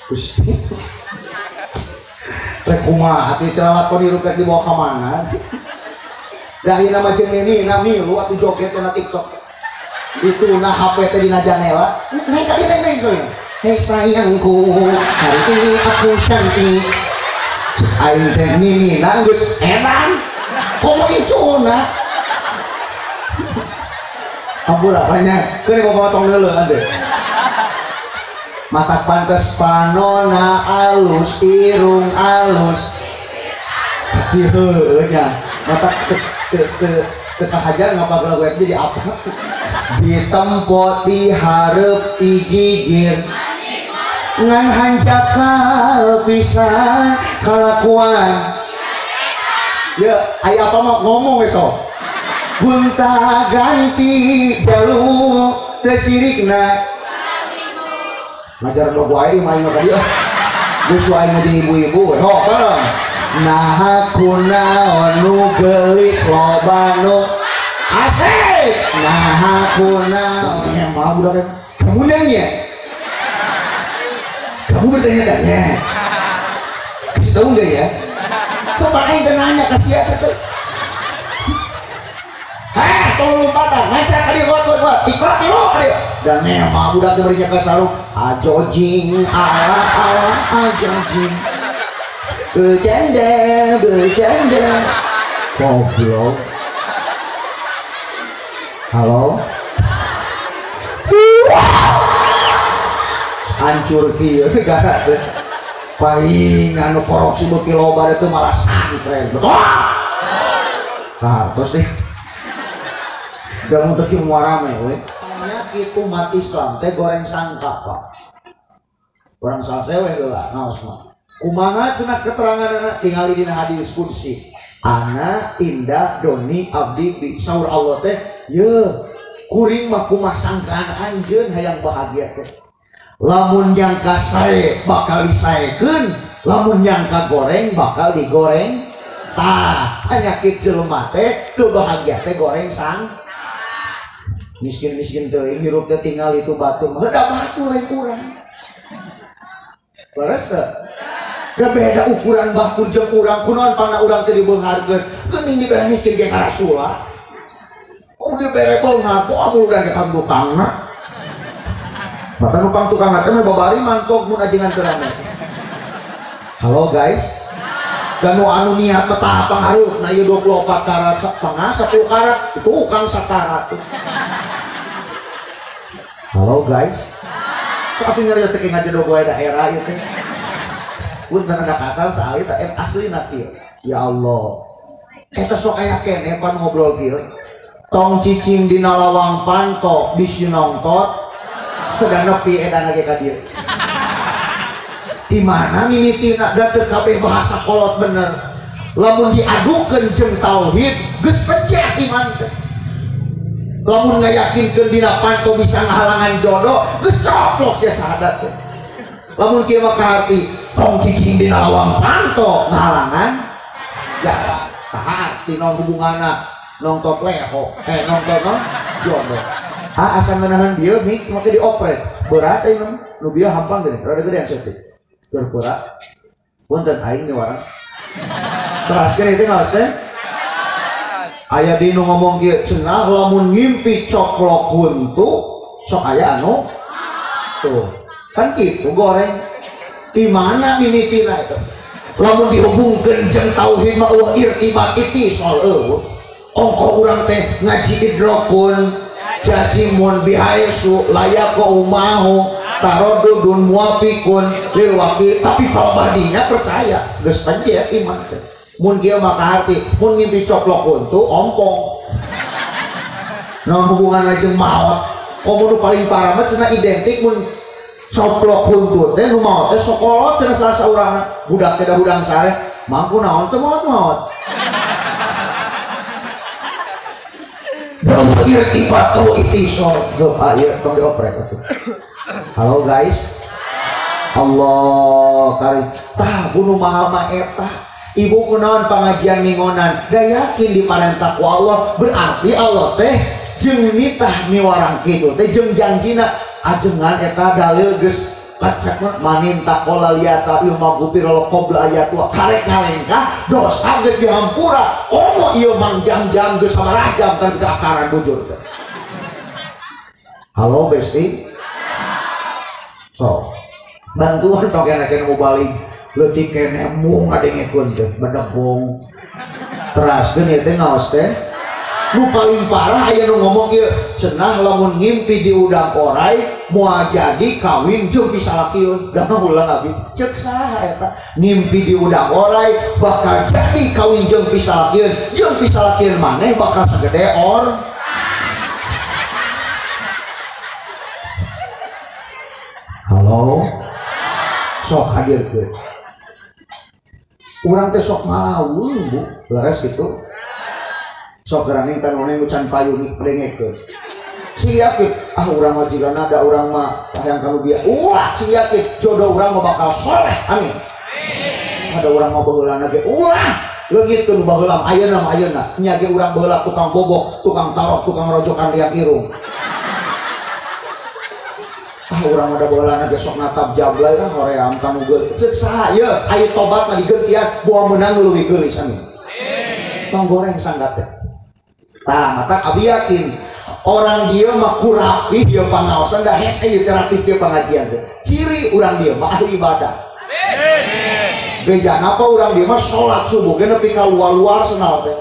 Gusti rek kumaha atuh teh lakon diruket dibawa ka mana da ieu nama jeung ini nami lu atuh joget na TikTok itu nah HP teh dina janela neng ka dieu neng soalnya hei sayangku hari ini aku cantik aing teh nina geus edan komo icuna ampun apanya keur bawa tong deuleu ade mata pantes panona alus irung alus ieu nya mata kekahajar ngapa lagu jadi apa ditempo dihareup digigir ngan hanjakal pisan kalakuan ya aya apa mah ngomong we sok gunta ganti jaluk teu sirikna ngajar logo aing mah aing tadi geus wae ngaji ibu-ibu we ho bareng nah kunaon nu geulis loba nu asik nah kunaon ya mah budak kamu nanya kamu bertanya-tanya kasih tahu enggak ya coba aing nanya kasih asa tuh tolong lompatan ngaca kali kuat ikrat dulu kali dan mah budak berinya ke sarung ajojing ala ajojing bercanda goblok halo hancur kieu negara teh paling anu korupsi beuki loba teh malah santren betul terus deh udah mau teki muarame we kitu umat Islam teh goreng sangka pak orang salsewe heula naos mah kumaha cenah keterangan tingali dina hadis qudsi ana tindak doni abdi bi saur Allah teh ye kuring mah kumaha sangkaan anjeun hayang bahagia teh lamun nyangka sae bakal disaekeun lamun nyangka goreng bakal digoreng tah penyakit jelema teh teu bahagia teh goreng sang miskin teh hirup teh tinggal itu batu mah da batu lain urang leres teh da beda ukuran batu jeung urang kunaon pangna urang teh dibeungharkeun geuning dibere miskin ge karasula dibere beunghar kok amun urang ge tukangna mata nupang tukang teh mah babari mantok mun ajengan teu rame halo guys Ganu anu niat betah pangaruh na ieu 24 karat setengah 10 karat itu ukang sakarat halo guys saat ini nyari teh ngajedo gue daerah ieu teh punten ada kasar saali teh asli kieu ya Allah eta sok aya keneh pan ngobrol kieu tong cicing dina lawang panto bisi nongtot dan nepi edan lagi ka dieu di mana mimitina da teu kabeh bahasa kolot bener lamun diadukeun jeung tauhid geus pecah iman teh lamun ngayakinkeun dina panto bisa ngahalangan jodoh geus coplok sia sahadat teh lamun kieu mah kaharti tong cicing dina lawang panto ngahalangan ya kaharti naon hubunganna nongtot leho nongtot jodoh asa ngeunaheun dieu mik make diopret berat ieu nu bieu hampang geuning rada gedean setik berpura punten aing warang teraskeun itu ngaos teh aya dinu ngomong kieu cenah lamun ngimpi coplok huntu sok aya anu tuh kan kitu goreng di mana mimitina itu lamun dihubungkeun jeung tauhid mah eueuh irtibat itisal eueuh ongko urang teh ngaji idrokun jasimun bihaisu layaqo umahu tarodudun muafikun lil waqi tapi palbadinya percaya geus panjeh iman teh mun kieu mah kaharti mun ngimpi coplok huntu ompong naon hubunganna jeung maot komo nu paling parah mah cenah identik mun coplok huntu teh nu maot teh sokolot cenah salah saurang budak teh da hudang sare mangku naon teu maot Bro, irtibat tuh itisol doa ieu tong dioprek atuh. Halo guys. Allah karim. Tah bunuh maha mah eta. Ibu kunaon pangajian mingonan. Da yakin diparentah ku Allah berarti Allah teh jeung nitah miwarang kitu teh jeung janjina ajengan eta dalil geus lecek manin takola liata ilmu gupirol qobla ayatua karek ngalengkah dosa geus dihampura komo ieu mang jam-jam geus sabarajam kan ke akaran bujur. Halo besti, so bantuan tong kene mau balik leutik kene mung ngadengekeun teh badegong teraskeun ieu teh ngaos teh nu paling parah aya nu ngomong ieu cenah lamun ngimpi di udang orai moal jadi kawin jeung pisalakieun da ulang abi ceuk saha eta ngimpi di udang orai bakal jadi kawin jeung pisalakieun maneh bakal sagede or. Halo, sok hadir ke. Urang teh sok malaun bu, leres gitu. Sok gerangin tanone ngucan payung dengekeun. Si yakin, urang mah jigana ada urang mah hayang kamu biar. Si yakin jodoh urang mah bakal soleh. Amin. Ada urang mah baheulana ge urang leungit teu baheula ayeuna mah ayeuna nya ge urang baheula tukang bobok, tukang tarok, tukang rojokan liak irung. Urang ada baheulana ge sok natap jablay kan hoream kanu geul ceuk saha ye aya tobat mah digeuntian boa meunang leuwih geulis amin. Tong goreng sanggat teh tah mata abi yakin orang dia mah kurapi dia pangaosan da hese ieu terapi dia pengajian teh ciri urang dia mah ahli ibadah. Beja apa urang dia mah salat subuh ge nepi ka luar-luar senal teh.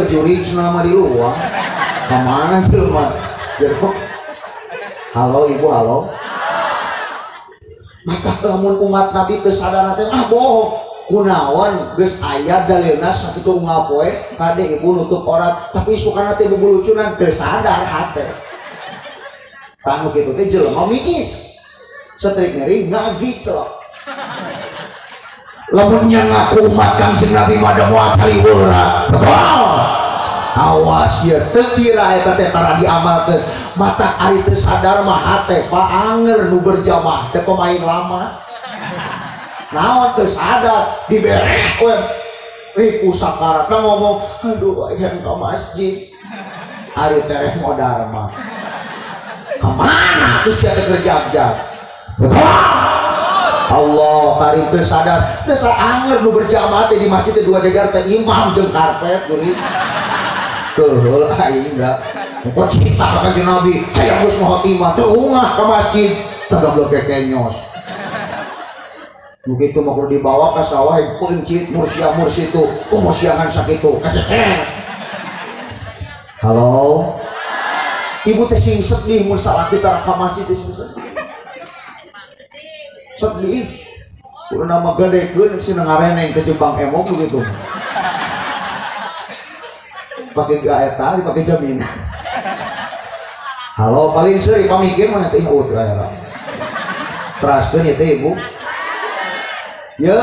Juri selama di luar kemana jelma jeruk. Halo ibu, halo. Maka lamun umat nabi kesadar teh bohong kunaon geus aya dalilna sakitu ngapoe kade ibu nutup aurat tapi sukana teh bubulucunan teu sadar hate tanu kitu teh jelema miis setrik ngering ngagiclok lamun nya ngaku makan jeung nabi mah moal kaliweura awas ya tetira eta teh tara diamalkeun mata ari teu sadar mah hate paanger nu berjamaah teh pemain lama naon teu sadar dibereh we ripu sakarat ngomong aduh hayang ka masjid ari tereh modal mah kemana tuh sia teh kerja-kerja Allah karim teu sadar teu anger nu berjamaah teh di masjid teh dua jajar teh imam jeung karpet geuning tuh aing da kok cerita ka kanjeng Nabi hayang geus khotimah teu ungah ka masjid teh goblok kekenyos begitu mau dibawa ke sawah pencit mursyid itu pemosiangan sakitu kececer. Halo ibu teh sing sedih mun salah kita ka masjid teh sing sedih udah nama gadekeun sing ngareneng ke Jepang emok begitu pakai gaya tadi pakai jaminan. Halo paling sering pamikir mana teh ud aya teraskeun ya teh ibu ya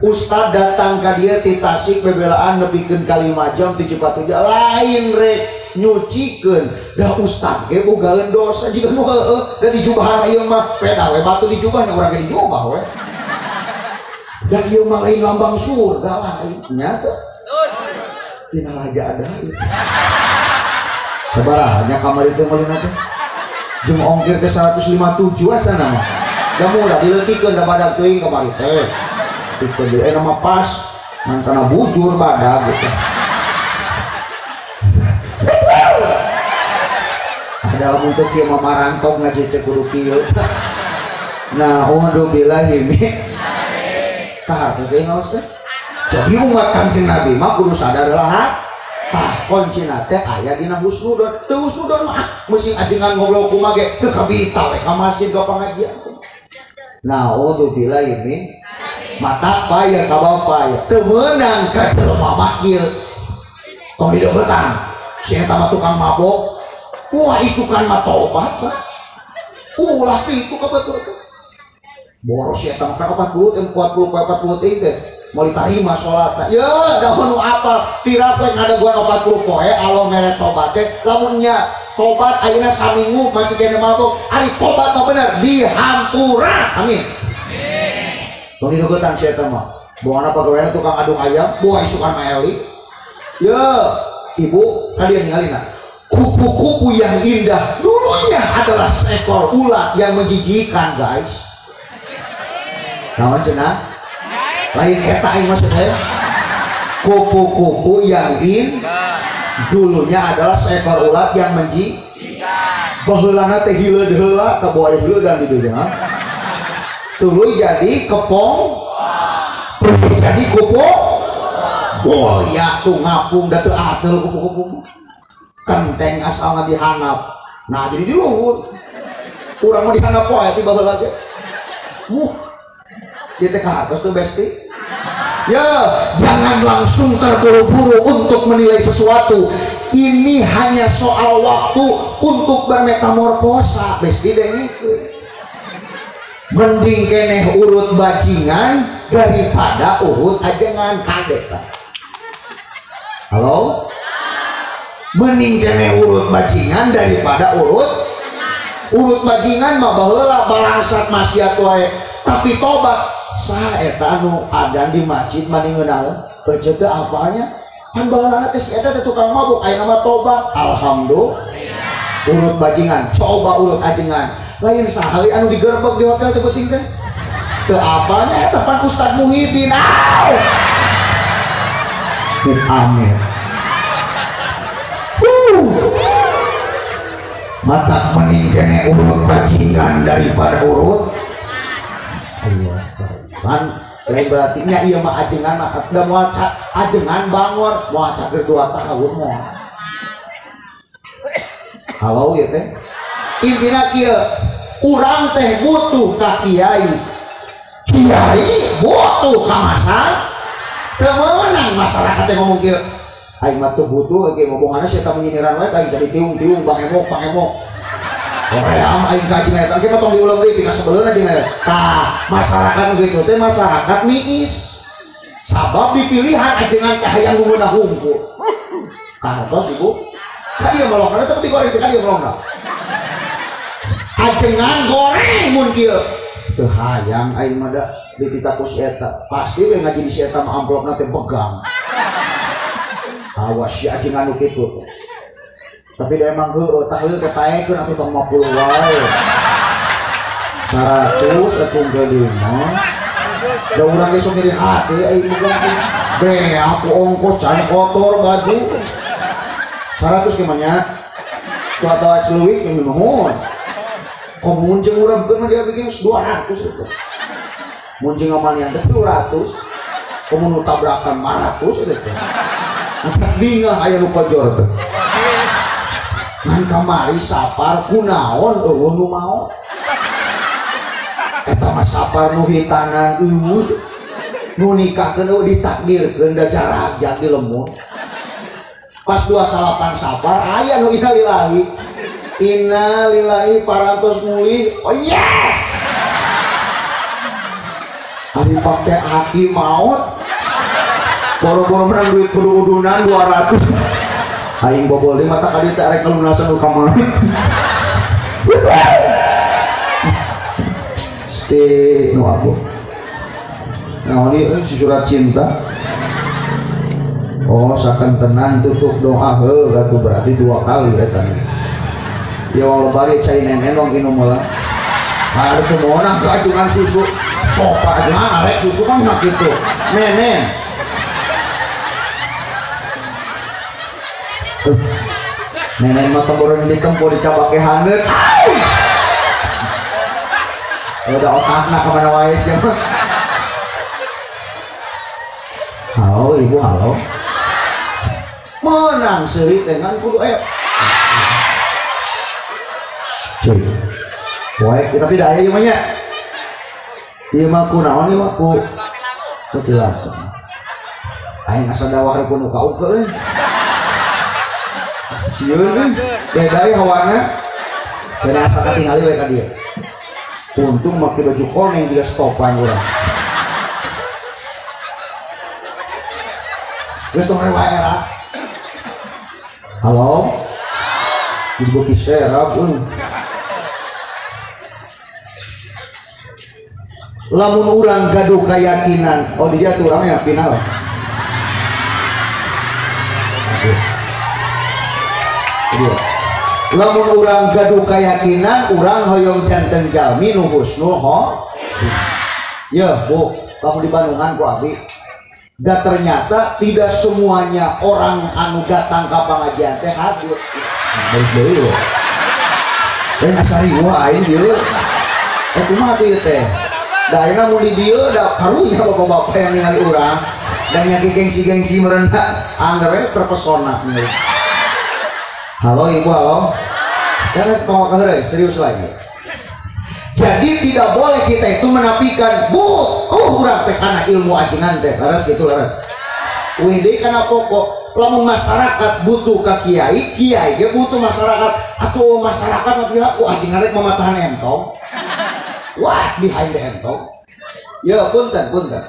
Ustad datang ke dia di Tasik bebelaan nebikeun ka 5 jam di Cipatu lain rek nyucikeun dah Ustad ge bogaeun dosa jika nu heueuh da di jubahan ieu mah peda we batu di jubahnya urang ge di jubah we da ieu mah lain lambang surga lain nya teh tina aja ada sabaraha nya kamar itu meulina teh jeung ongkir ke 157 asana mah da murah dileutikeun da badag teuing kamari teh tikeun deui nama pas mantana bujur badag gitu ada untuk kieu mah marantog ngaji teh kudu kieu nah udah billahi min tah teh ngaos teh jadi umat Kanjeng Nabi mah kudu sadar lah tah kuncina teh aya dina husnudon teu husnudon mah meusing ajengan ngobrol kumaha ge teu kabita we ka masjid ka pengajian. Nah, udah ini mata payah kabau payah temenang ke jelema makil tong didogetan si eta mah tukang mabok wah isukan mah tobat pak ulah pitu kabetul boros si eta mah ka 40 teh mau diterima sholatnya ya dahulu apa pirapek ada gua 40 poe alo mere tobat teh lamunnya tobat ayeuna saminggu masih kena mabok ari tobat mah bener dihampura amin tong didogetan si eta mah bohana pagaweana tukang aduk ayam boa isukan maeli ya ibu kalian ningalina kupu-kupu yang indah dulunya adalah seekor ulat yang menjijikan, guys. Naon cenah? Lain eta aing maksudnya. Kupu-kupu yang dulunya adalah seekor ulat yang menjijikan. Baheulana teh hileud heula ka boa heuleuh dan ditu nya. Tuluy jadi kepong, jadi kupu. Oh ya tuh ngapung da teu atel kupu-kupu. Kenteng asalna dihanap. Nah jadi di luhur. Urang mah dihanap poe ti baheula ge. Dia teh ka atas tuh besti. Ya, jangan langsung terburu-buru untuk menilai sesuatu. Ini hanya soal waktu untuk bermetamorfosa, besti deh itu. Mending keneh urut bajingan daripada urut ajengan, kadek kan. Halo? Mending keneh urut bajingan daripada urut bajingan mah baheula balangsat maksiat wae, tapi tobat saha eta anu adan di masjid mani ngeunal beujeu teh apanya kan baheulana teh si eta teh tukang mabuk aya nama tobat. Alhamdulillah urut bajingan, coba urut ajengan lain sahali anu digerebek di hotel teh penting teh teu apanya eta pan Ustaz Muhyiddin. Amin. Mata mending kene urut bajingan daripada urut Allah. Kan lain berarti nya ieu mah ajengan mah da moal ajengan bangor moal cak 2 tahun moal. Halo ya teh. Intina kieu urang teh butuh ka kiai. Kiai butuh ka masyarakat. Teu meunang masyarakat teh ngomong kieu. Aing mah teu butuh ge ngomonganna sia tah menyindiran wae ka jadi tiung-tiung bang-emok. Korea aing kaji eta ge potong diulang deui tinggal sebeleuna jeung eta. Tah, masyarakat gitu teh masyarakat miis. Sabab dipilihan ajengan teh hayang ngumuna hungkul. Kartos Ibu. Ka dieu molokna teh digoreng teh ka dieu molokna. Ajengan goreng mun kieu. Teu hayang aing mah da ditita ku si eta. Pasti we ngaji di si eta mah amplopna teh begang. Awas si ajengan nu kitu. Tapi dia emang heueuh tahlil teh paekeun atuh tong 50 wae. 100 satung ke 5. Da urang ge sok ngiri hati aing begang. Be aku ongkos can kotor baju. 100 ge mah nya. Tua-tua celuik yang nuhun. Kok munjeng urang keun dia bikin 200 itu. Munjeng amanian teh 200. Kok mun tabrakan 500 itu. Angkat bingah aya nu kojor teh. Ngan kamari sapar kunaon eueuh nu maot. Eta mah sapar nu hitanan eueuh. Nu nikahkeun eueuh ditakdirkeun da jarak jak di lembut. Pas 28 sapar aya nu innalillahi. Innalillahi parantos muli. Oh yes. Ari pake haki maot. Boro-boro menang duit kudu-kudunan 200. Aing bobol di mata kali teh arek ngelunasan nu kamar. Sti nu aku. Nah ini si surat cinta. Oh sakan tenan tutup doa heuh atuh berarti 2 kali eta. Ya wong bari cai nenen wong inu mola. Ari teu moonang keajengan susu. Sopa ajengan arek susu kan mak kitu. Nenen. Nenek mah temboran ditempo dicabake handeut. Udah otakna kemana wae sih. Halo ibu, halo. Menang seuri teh kan kudu cuy. Poe tapi da aya ieu mah nya. Ieu mah kunaon ieu mah ku kutilakeun. Aing asa dawah rukun ka ukeul. Sieun beda ya hawana. Cenah asa katingali we ka dieu. Untung make baju koneng juga stopan urang. Geus tong wae era. Halo. Ibu kisah lamun urang gaduh keyakinan, oh dia tuh orangnya final. Iya. Lamun urang gaduh keyakinan, urang hoyong janten jalmi nu husnul ya bu, kamu di Bandungan ku abi. Dan ternyata tidak semuanya orang anu datang ke pengajian teh hadir. Baik-baik loh. Dan asari gua aing dieu. Kumaha teh teh? Da ayeuna mun di dieu da karunya bapak-bapak yang ningali urang dan nyaki gengsi-gengsi merendah angger terpesona. Halo ibu, halo. Jangan ketawa keheureuy, serius lagi. Jadi tidak boleh kita itu menafikan, bu, urang teh kana ilmu ajengan teh, laras gitu laras. Wede kana pokok, lamun masyarakat butuh ka kiai, kiai ge butuh masyarakat. Atuh masyarakat mah kira ku ajengan rek mamatahan entong. What behind the entong? Ya punten.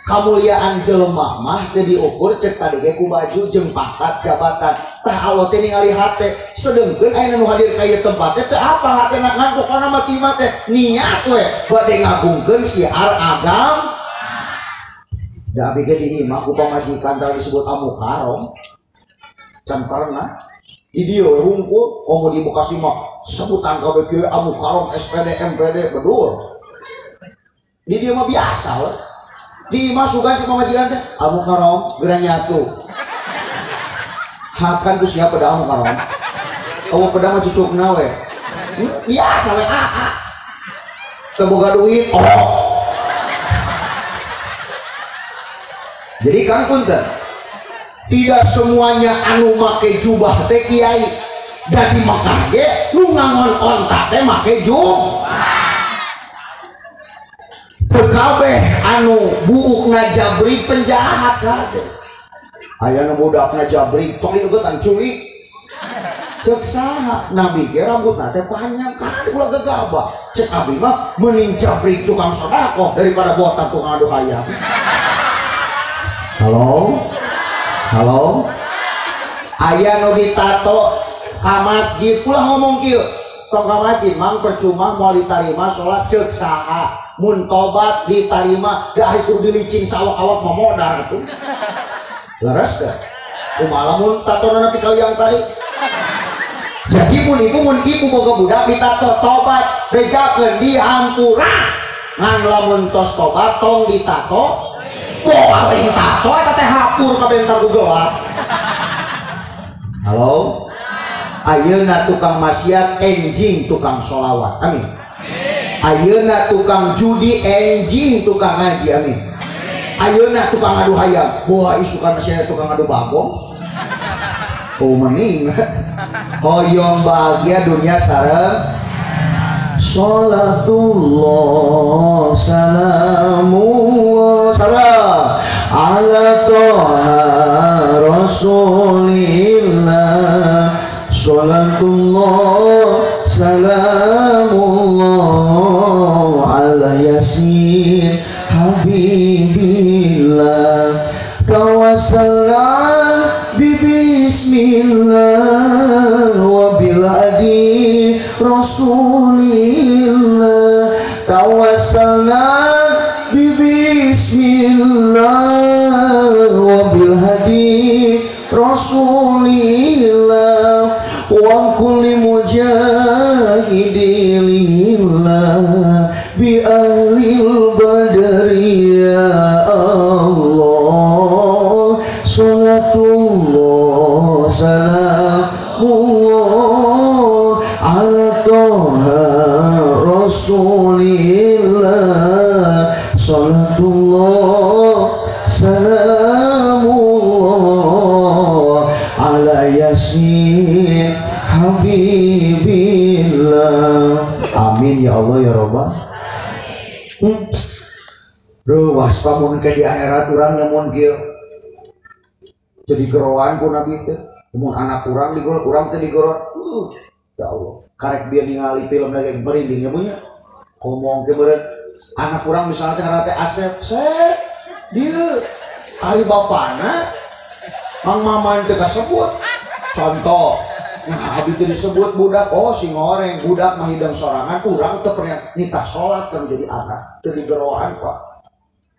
Kamuliaan jelema mah teu diukur cek tadi ge ku baju jeung pangkat jabatan. Tah Allah teh ningali hate. Sedengkeun ayeuna nu hadir ka ieu tempat teh teu apa hatena ngantuk kana mati mah teh niat we bade ngagungkeun siar agam. Da abi ge di imah ku pamajikan tara disebut Amu Karom. Can pernah di dieu hungkul komo di Bekasi mah sebutan kabeh kieu Amu Karom SPD MPD bedul. Di dieu mah biasa we. Di masukan si pemajikan teh Amu Karom geura nyatu hakan tuh siapa pada Amu Karom Amu pedang mah cucukna we biasa we teu boga duit jadi Kang punten tidak semuanya anu make jubah teh kiai dan di Mekah ge nu ngangon ontak teh make jubah kabeh anu buukna jabri penjahat kabeh aya nu budakna jabri tong dieugetan culik cek saha nabi ge rambutna teh panjang kan ulah gegabah cek abi mah mending jabri tukang sedekah daripada botak tukang adu hayam. Halo aya nu ditato ka masjid ulah ngomong kieu tong ka masjid mang percuma moal ditarima salat cek saha mun tobat ditarima da itu dilicin sawak-awak memodar atuh leres teh kumaha mun tatona nepi ka liang tadi jadi mun ibu boga budak ditato tobat bejakeun dihampura ngan lamun tos tobat tong ditato boa lain tato eta teh hapur ka bentar ku gelap. Halo ayeuna tukang maksiat enjing tukang sholawat amin. Ayeuna tukang judi enjing tukang ngaji amin. Ayeuna tukang adu hayam boa isukan masih tukang adu bagong mending hoyong bahagia dunia sareng sholatullah salamullah salam ala toha rasulillah sholatullah salamullah ala yasin habibillah kawasalam bismillah wa biladi rasulillah kawasalam bismillah wa bilhadi rasulillah wa kulli mujahidilillah bi ahlil badri ya Allah sholatullah salamullah ala toha rasulillah sholatullah salamullah ala yasin habibillah amin ya Allah ya Rabbah. Ruas pamun ke di akhirat urang nyamun kieu jadi geroan ku nabi teh mun anak urang digorot urang teh digorot ya Allah karek bieu ningali film lagi merinding ya punya ngomong ke beureut anak urang misalnya teh karena teh Asep dieu ari bapana mang maman teh kasebut contoh nah abi teh disebut budak si ngoreng budak mah hidang sorangan urang teu pernah nitah salat kan jadi anak teu digeroan Pak.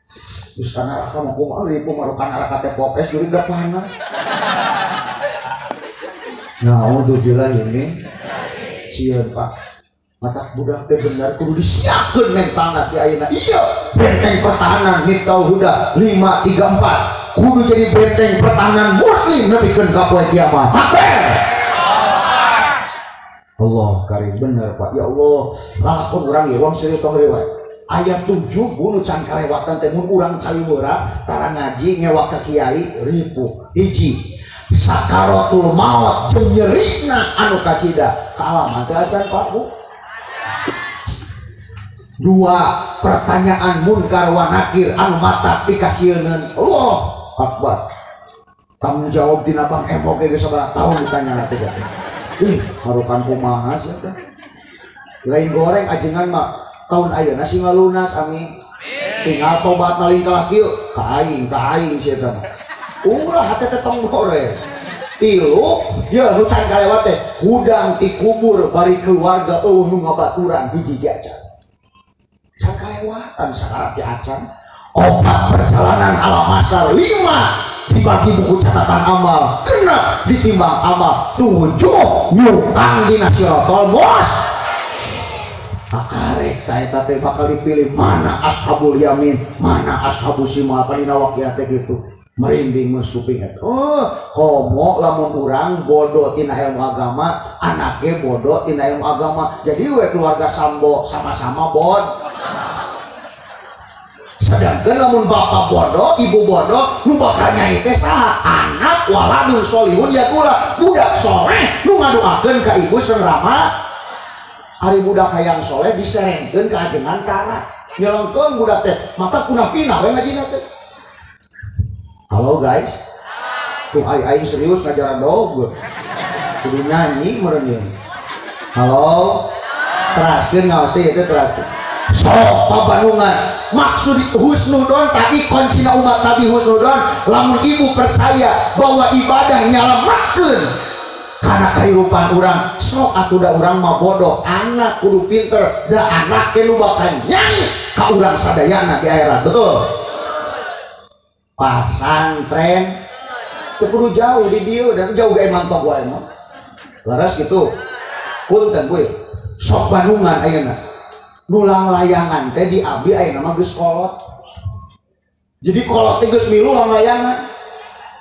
Terus karena raka mau kumaha lipu marukan raka teh popes jadi udah panas. Naudzubillah ini sieun Pak. Mata budak teh benar kudu disiapkeun mentalna ti ayeuna. Iya, benteng pertahanan Miftahul Huda 534 kudu jadi benteng pertahanan muslim nepikeun ka poe kiamat. Takbir. Allah karim bener Pak. Ya Allah, lakon urang ieu wong serius tong lewat. Ayat 7 bunuh can kalewatan teh mun urang caliweura tara ngaji ngewak ka kiai ripuh. Hiji, sakaratul maut jeung nyerina anu kacida kaalaman teh acan Pak Bu. Dua, pertanyaan munkar wa nakir anu matak dikasieun. Allah Akbar. Tanggung jawab dina Bang Emo ge sabaraha tahun ditanya teh. Harukan kumaha sia teh. Lain goreng ajengan mah tahun ayeuna sing ngalunas amin. Tinggal tobat naling ka kieu ka aing sia teh. Ulah hate teh tong goreng. Tilu, ya nu can kalewat teh hudang ti kubur bari keluarga eueuh nu ngabaturan hiji acan. Can kalewatan sakarat ti acan. 4 perjalanan ala masar 5 dibagi buku catatan amal 6 ditimbang amal 7 nyukang dina siratal mustaqim. Akarek eta teh bakal dipilih mana ashabul yamin mana ashabus shimal dina waqiah teh kitu merinding musuping eta. Homo lamun urang bodoh tina ilmu agama anake bodoh tina ilmu agama jadi we keluarga sambo sama-sama bod. Sedangkan lamun bapak bodoh, ibu bodoh, nu bakal nyai teh saha? Anak waladun solihun yakula budak soleh nu ngaduakeun ka ibu seung rama. Ari budak hayang soleh diserengkeun ka ajengan tara. Nyelengkeun budak teh, mata kunah pinah we ngajina teh. Halo guys. Tuh aing serius ngajaran dog. Kudu nyanyi meureun ieu. Halo. Teraskeun ngaos teh teh teraskeun. Sok pabanungan maksud husnudon tapi kuncina umat Nabi husnudon lamun ibu percaya bahwa ibadah nyalamatkeun karena kehidupan urang sok atuh da urang mah bodoh anak kudu pinter da anak teh nu bakal nyanyi ka urang sadayana di akhirat betul. Pasantren teu kudu jauh di dieu dan jauh ge mantok wae mah laras kitu punten gue sok banungan ayeuna nulang layangan teh di abi ayeuna mah geus kolot. Jadi kolot teh geus milu lang layangan.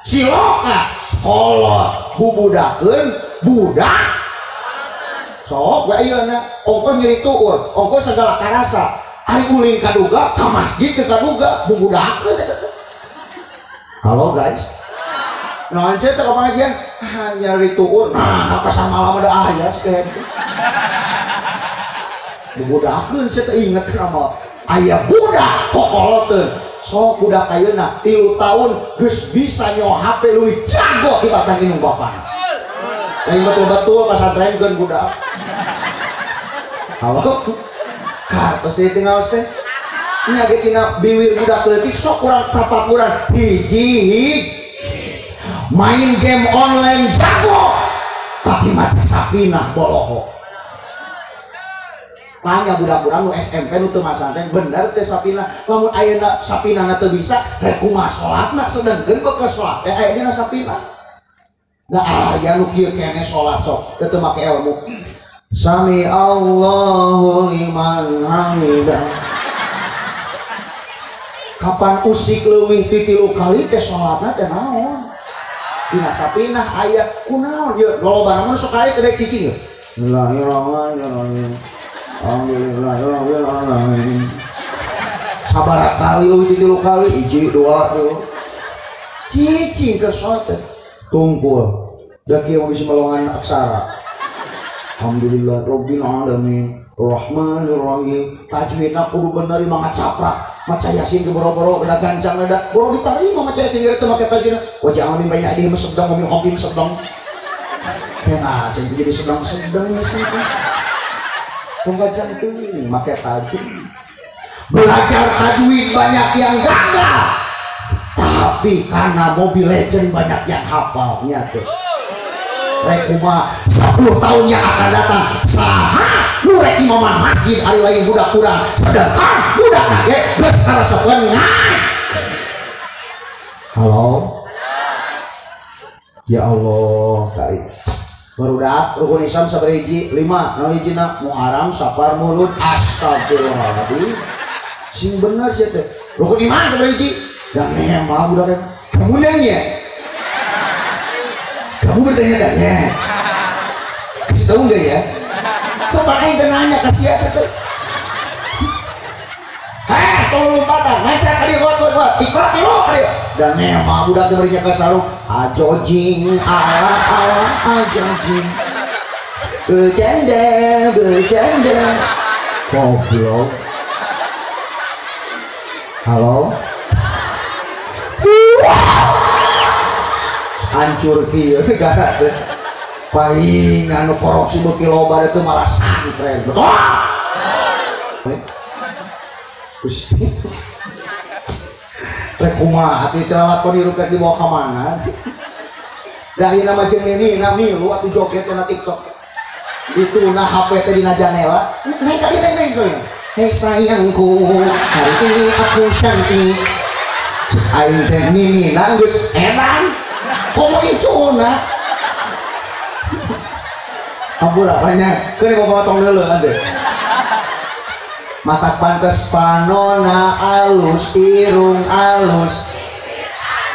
Siloka kolot bubudakeun budak. Sok we ayeuna ongkos nyeri tuur, ongkos segala karasa. Ari uling kaduga ka masjid teh kaduga bubudakeun. Halo guys. Naon teh ka pengajian nyeri tuur. Nah, apa sama lama da aya skeun. Budakeun saya inget nama ayah budak kokoloteun sok budak ayeuna 3 tahun geus bisa nyawa HP leuwih jago tibatan inung bapana. Lain betul-betul pasantrenkeun budak. Halo. Kartos teh ngaos teh. Nya ge tina biwir budak leutik sok urang tapak urang hiji main game online jago tapi maca sapinah boloho. Tanya budak-budak nu SMP nu teu masantren bener teh sapina lamun ayeuna sapina teu bisa rek kumaha salatna sedengkeun kok ke salat teh aya dina sapina. Da aya nu kieu kene salat sok teu make ilmu. Sami Allahu liman hamidah. Kapan usik leuwih ti 3 kali teh salatna teh naon? Dina sapina aya kunaon ieu lolobana mun sok aya teh rek cicing. Bismillahirrahmanirrahim. Alhamdulillahirrahmanirrahim. Sabaraha kali leuwih ti 3 kali 1 2 3 cicing ke salat tungkul da kieu bisa melongan aksara. Alhamdulillah rabbil alamin arrahmanirrahim. Tajwidna kudu bener mangga caprak maca yasin ke boro-boro da gancang da boro ditarima maca yasin ge teu make tajwidna wa ja'al min baina aydihim sadaqan wa min khalfihim sadaqan. Kena jadi sedang-sedang yasin teh. Pembaca itu pakai tajwid. Belajar tajwid banyak yang gagal, tapi karena Mobile Legend banyak yang hafalnya tuh. Rekuma 10 tahun yang akan datang saha nu rek imaman masjid hari lain budak kurang sedangkan budak nage geus karasepeun ngan. Halo. Ya Allah, kali barudak rukun Islam sabariji 5 nu hijina Muharram Safar Maulud astagfirullahaladzim sing bener sih teh rukun iman sabariji dan mah budak kamu nanya kamu bertanya-tanya kasih tahu enggak ya kapan aing nanya kasih ya teh tolong lompatan ngaca kali kuat ikrat dulu kali dan mah budak teh berinya ka sarung ajojing ala ajojing bercanda goblok halo hancur kieu negara teh paling anu korupsi beuki loba teh malah santren betul Gusti rek kumaha atuh teh lakon diruket dibawa ka mana da ieu nama jeung ini milu atuh joget na TikTok itu na HP teh dina janela naik ka neng soalnya hei sayangku hari ini aku cantik aing teh nini geus edan komo incuna ampura banyak keur bawa tong deuleu ade mata pantes panona alus irung alus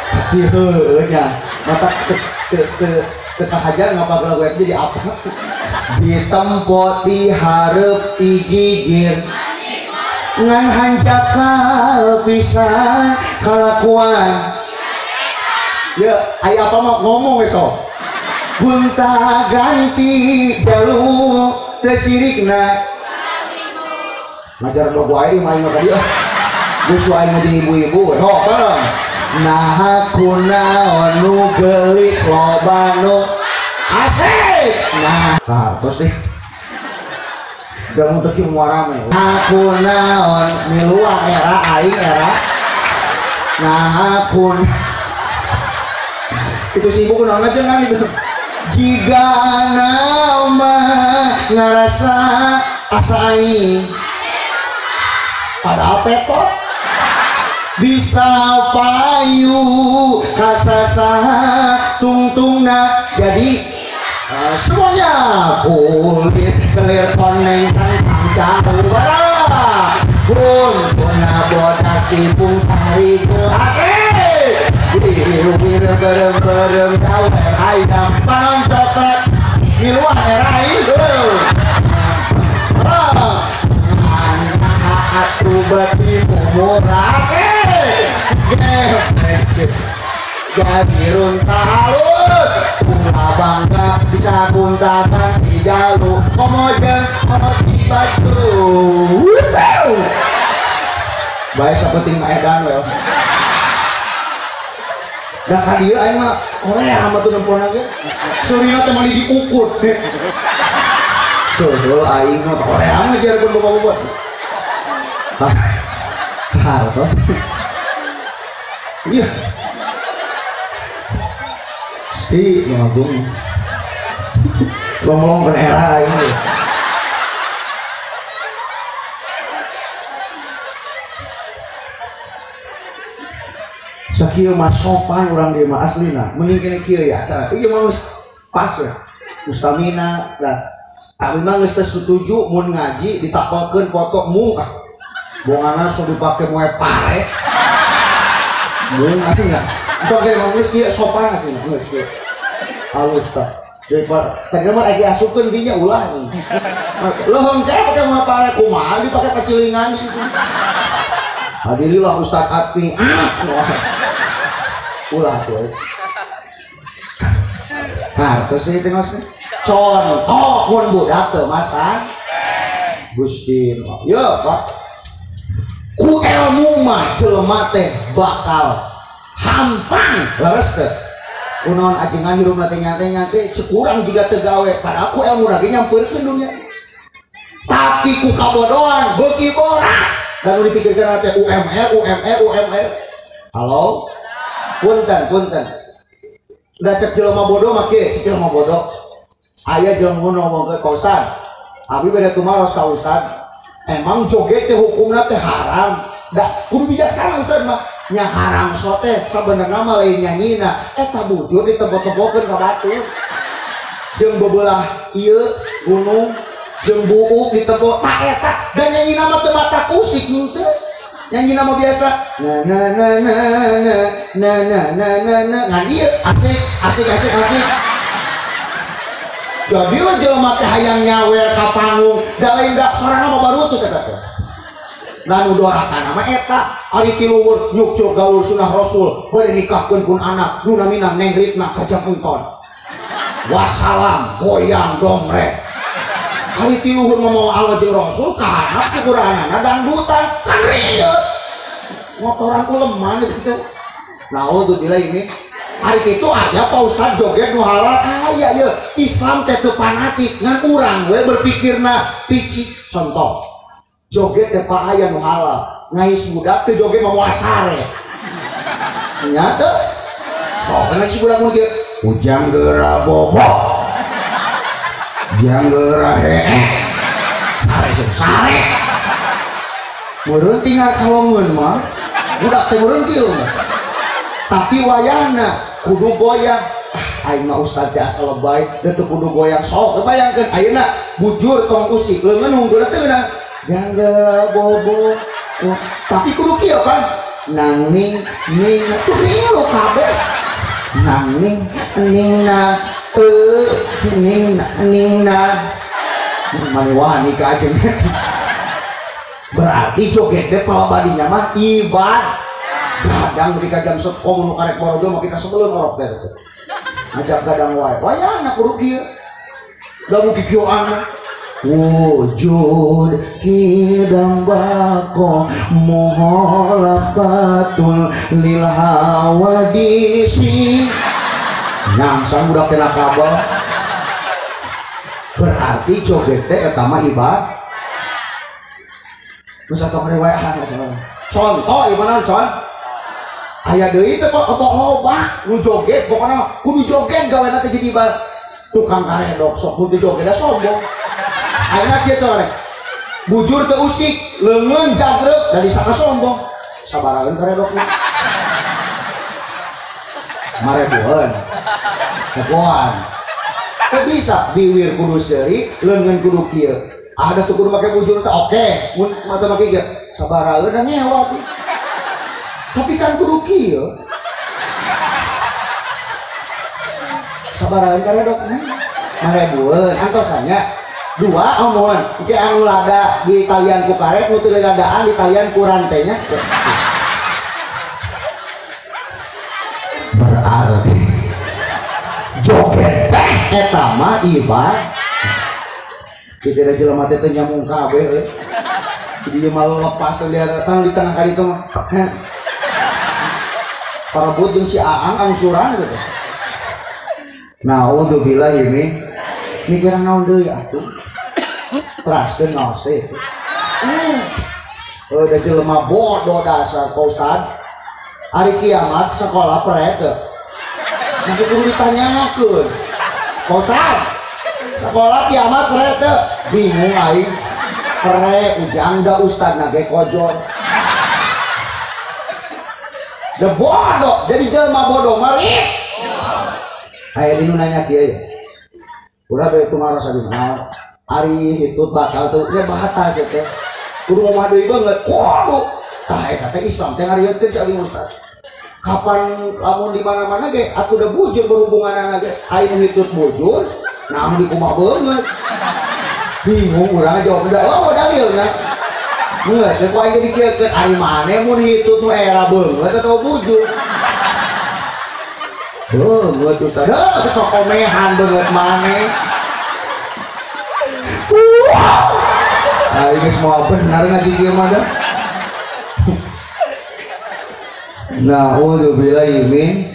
tapi heunya mata kekahajar ngapa lagu jadi apa ditempo dihareup digigir ngan hanjakal pisan kalakuan ya aya apa mah ngomong we sok gunta ganti jalur teu sirikna ngajar dogo aing mah tadi geus wae ngaji ibu-ibu ho bareng nah aku naon nu geulis loba nu asik nah terus deh udah mau teki muarame aku naon miluang era aing era nah aku itu sibuk naon aja kan itu jika nama ngarasa asa aing pada apa kok bisa payu kasasa tungtungna jadi semuanya kulit kelir koneng tangkang jauh barang pun puna bodas tipung tarik asik biru berem dawer ayam panon coklat miluan erai atuh bati murah asik jadi runta halus pula bangga bisa kuntakan di jalur komojeng di batu baik seperti maedan well dah kadieu aing mah Korea mah tuh nempona ge surina teh mali diukur tuh aing mah Korea mah jarkeun boba-boba hartos iya si ngomong ngomong ke era ini sakieu mah sopan urang dia mah aslina mending kene kieu ya acara ieu mah pas we mustamina da abi mah geus setuju mun ngaji ditapelkeun foto muka bonganna sok dipake moe pare mun atuh nya entar ge mah geus kieu sopan atuh geus kieu halus tah daripada tadi mah lagi asukeun dinya ulah leuheung teh pake moe pare kumaha dipake pacilingan hadirilah Ustaz Atmi ulah tuh kartos sih tengok sih contoh mun budak teu masak Gusti yo Pak ku ilmu mah jelema teh bakal hampang leres teh kunaon ajengan hirup teh nyate cek urang jiga teu gawe padahal ku ilmu lagi nyampeurkeun dunia tapi ku kabodohan beuki borak dan udah dipikirkan teh UMR halo punten udah cek jelema bodoh make cek jelema bodoh aya jelema ngomong ke Ustaz abi beda kumaros ka Ustaz emang joget teh hukumna teh haram da kudu bijaksana Ustaz mah nya haram so teh sabenerna mah lain nyanyina eta bujur ditebok-tebokeun ka batu jeung bebelah ieu gunung jeung buuk ditepok tak eta dan nyanyi nama teu mata kusik teh nyanyi nama biasa na ngan ieu asik jadi we jelema teh hayang nyawer ka panggung da lain da sorangan mah baru tuh eta teh nanu doakan nama eta ari ti luhur nyukcul gaul sunah rasul bari nikahkeun pun anak nu namina Neng Ritna Kajang Engkon wassalam goyang domrek hari ti luhur ngomong Allah jeung Rasul kahanap syukuranana dangdutan kan rieu motoran uleman gitu naudzubillah ini hari itu aja Pak Ustad joget nu halal aya ye Islam teh teu fanatik ngan urang we berpikirna pici contoh joget teh Pak aya nu halal ngais budak teh joget mah muasare nya teh sok ngais budak mun kieu ujang geura bobok janggera hees sare meureun tinggal kalongeun mah budak teh meureun kieu tapi wayahna kudu goyang aing mah ustaz teh asal lebay da teu kudu goyang sok bayangkeun ayeuna bujur tong usik leungeun unggul teh geuna janggera bobo tapi kudu kieu kan nang ning tuh lu kabeh nang ning na ningna mani ka aja berarti joget teh palabadinya mah ibad kadang beri jam 10 nu karek borojo mah kita sebelum orok teh ngajak gadang wae wayana kudu kieu da mu kikioan wujud hidang bako muhalafatul lil hawadisi nyangsang budak kena kabel berarti joget teh eta mah ibadah bisa kemewahan contoh gimana con aya deui teh kok loba nu joget pokona kudu joget gaweana teh jadi ibadah tukang karedok sok kudu joget da sombong ayeuna kieu coba bujur teh usik leungeun jagreg da disangka sombong sabaraeun karedokna marebuan kepoan teh bisa biwir kudu seuri leungeun kudu kieu ada tuh kudu make bujur teh oke mun mata make ge sabaraeun da ngewa tapi kan kudu kieu sabaraeun karedok marebuan antosanya dua omongan iki anu lada di talian ku karet nu teu ladaan di talian ku rantenya berarti joget teh eta mah ibadah kita da jelema teh nyamung kabeh di mah lepas liar tang di tengah kali itu mah parebut jeung si Aang angsuran gitu nah udzubillah ini mikiran naon deui atuh traskeun naos teh da jelema bodoh dasar Pak Ustad hari kiamat sekolah peret nanti kudu ditanyakeun Pak Ustad sekolah kiamat peret bingung aing peret ujang da ustad nage kojol da bodoh jadi jelema bodoh mari aya dinu nanya kieu ya urang beureut tumaros abi naon ari hitut bakal tuh nya bahatas teh kudu ngomong deui banget kudu tah eta teh Islam teh ngarieukeun cak Ustad kapan lamun di mana-mana ge atuh da bujur berhubungan ge aing hitut bujur namun di kumaha beungeut bingung urang jawab da oh dalilna geus ku aing dikeukeun ari maneh mun hitut nu era beungeut atau bujur beungeut Ustad sok komehan beungeut maneh ini semua benar ngaji kieu mah dah. Nah, udzubillah min